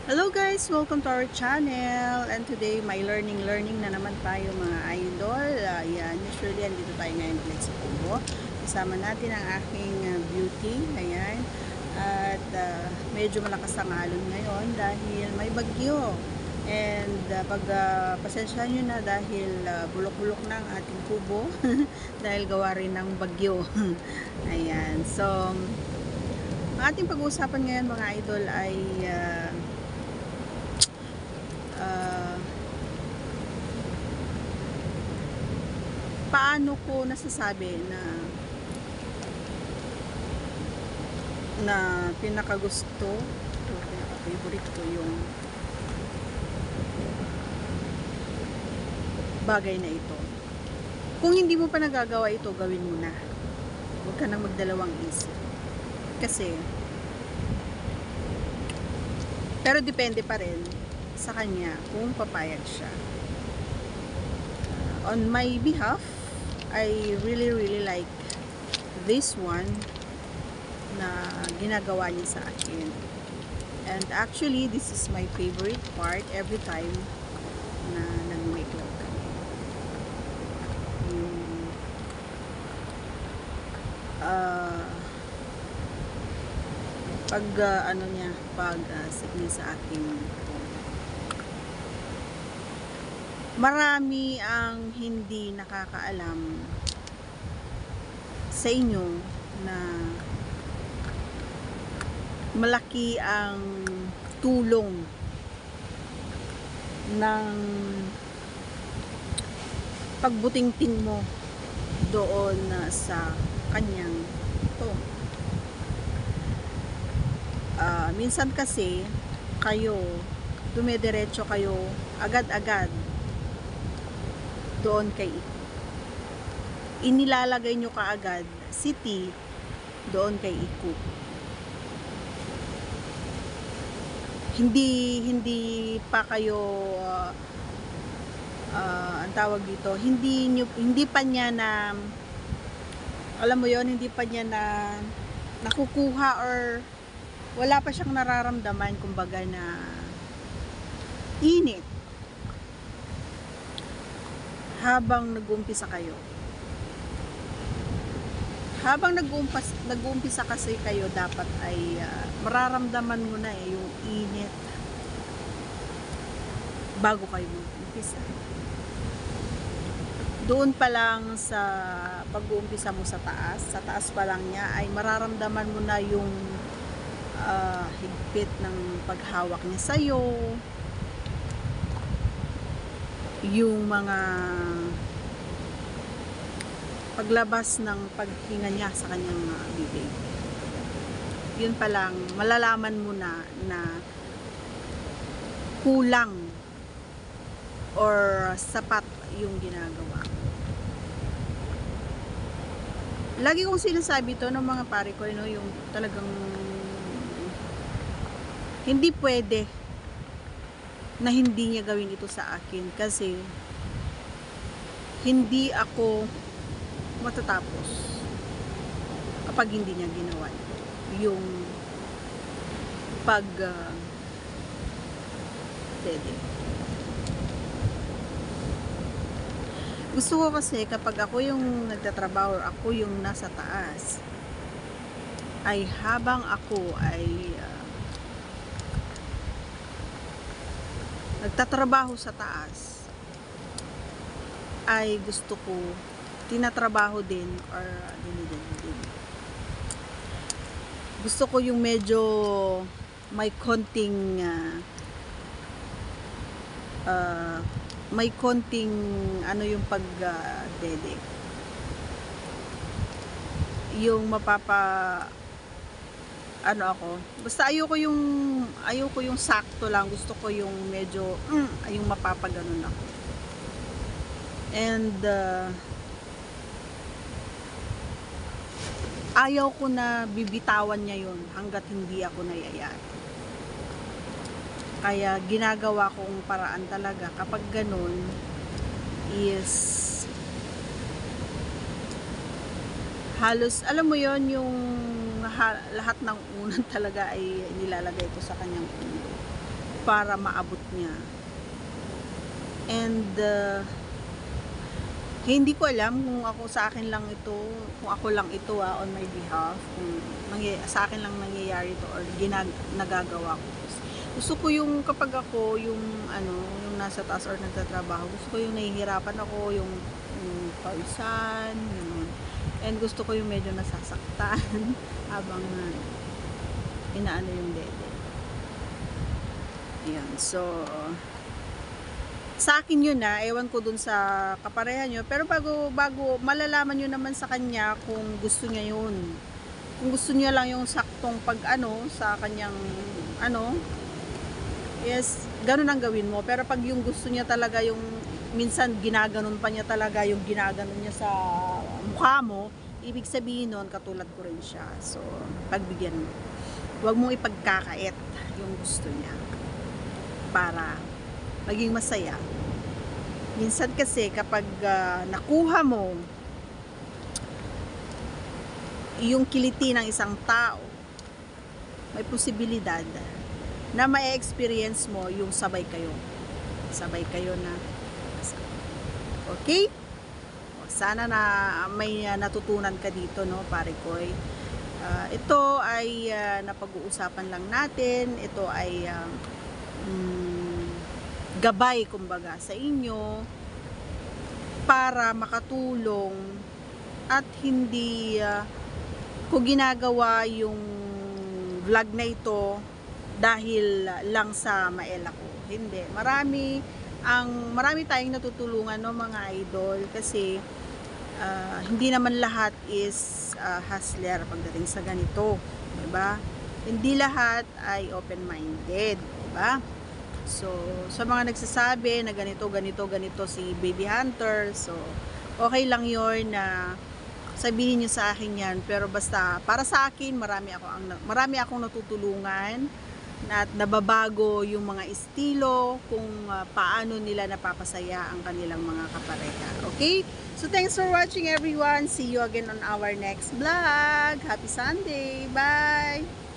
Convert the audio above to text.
Hello guys! Welcome to our channel. And today, may learning na naman tayo mga idol. Ayan, usually andito tayo ngayon ulit sa Kubo. Kasama natin ang aking beauty. Ayan. At medyo malakas ang alon ngayon dahil may bagyo. And pasensyahan nyo na dahil bulok-bulok na ang ating kubo dahil gawa rin ng bagyo. Ayan. So, ang ating pag-uusapan ngayon mga idol ay paano ko nasasabi na pinakagusto o pinaka-favorite ko yung bagay na ito. Kung hindi mo pa nagagawa ito, gawin mo na. Huwag ka nang magdalawang isip. Kasi pero depende pa rin sa kanya kung papayag siya. On my behalf, I really like this one na ginagawa niya sa akin. And actually, this is my favorite part every time na nag-make love kami. Yung pag niya sa aking marami ang hindi nakakaalam sa inyo na malaki ang tulong ng pagbutingting mo doon sa kanyang ito. Minsan kasi kayo dumediretso kayo agad-agad doon kay inilalagay nyo kaagad si T doon kay Iku. Hindi pa kayo ang tawag dito, hindi pa niya na alam mo yon, hindi pa niya na nakukuha or wala pa siyang nararamdaman kumbaga na init habang nag-uumpisa kayo. Habang nag-uumpisa kasi kayo, dapat ay mararamdaman mo na yung init bago kayo mag-umpisa. Doon pa lang sa pag-uumpisa mo sa taas pa lang niya ay mararamdaman mo na yung higpit ng paghawak niya sa'yo, yung mga paglabas ng paghinga niya sa kanyang bibig. Yun pa lang, malalaman mo na kulang or sapat yung ginagawa. Lagi kong sinasabi to ng mga pare ko, yung talagang hindi pwede na hindi niya gawin ito sa akin kasi hindi ako matatapos kapag hindi niya ginawa yung dede. Gusto ko kasi kapag ako yung nagtatrabaho or ako yung nasa taas, ay habang ako ay nagtatrabaho sa taas, ay gusto ko tinatrabaho din or din. Gusto ko yung medyo may konting yung pag dede. Yung ako, basta ayoko yung sakto lang, gusto ko yung medyo yung mapapaganon ako. And ayaw ko na bibitawan niya yun hanggat hindi ako nayayari. Kaya ginagawa kong paraan talaga kapag ganun is halos, alam mo yon, yung lahat ng unan talaga ay nilalagay ko sa kanyang ulo para maabot niya. And hindi ko alam kung ako sa akin lang ito, kung ako lang ito on my behalf, kung sa akin lang nangyayari ito or nagagawa ko. Gusto ko yung kapag ako yung yung nasa taas or nagtatrabaho, gusto ko yung nahihirapan ako, yung pausan, yun. And gusto ko yung medyo nasasaktan habang inaano yung dede. Ayan, so sa akin yun ewan ko dun sa kapareha nyo, pero bago malalaman nyo naman sa kanya kung gusto niya yun, kung gusto niya lang yung saktong pag sa kanyang yes, ganun ang gawin mo. Pero pag yung gusto niya talaga yung minsan ginaganon pa niya talaga yung ginaganon niya sa mukha mo, ibig sabihin nun katulad ko rin siya. So pagbigyan mo, huwag mong ipagkakait yung gusto niya para maging masaya. Minsan kasi kapag nakuha mo yung kiliti ng isang tao, may posibilidad na ma-experience mo yung sabay kayo na okay? Sana na may natutunan ka dito, no, pare koy. Ito ay napag-uusapan lang natin. Ito ay gabay kumbaga sa inyo para makatulong at hindi ko ginagawa yung vlog na ito dahil lang sa maela ko. Hindi. Marami tayong natutulungan, no, mga idol, kasi hindi naman lahat is hustler pagdating sa ganito, diba? Hindi lahat ay open-minded, diba? So, sa mga nagsasabi na ganito si Baby Hunter, so, okay lang yun na sabihin nyo sa akin yan, pero basta, para sa akin, marami akong natutulungan at nababago yung mga estilo kung paano nila napapasaya ang kanilang mga kapareha. Okay? So, thanks for watching everyone. See you again on our next vlog. Happy Sunday. Bye!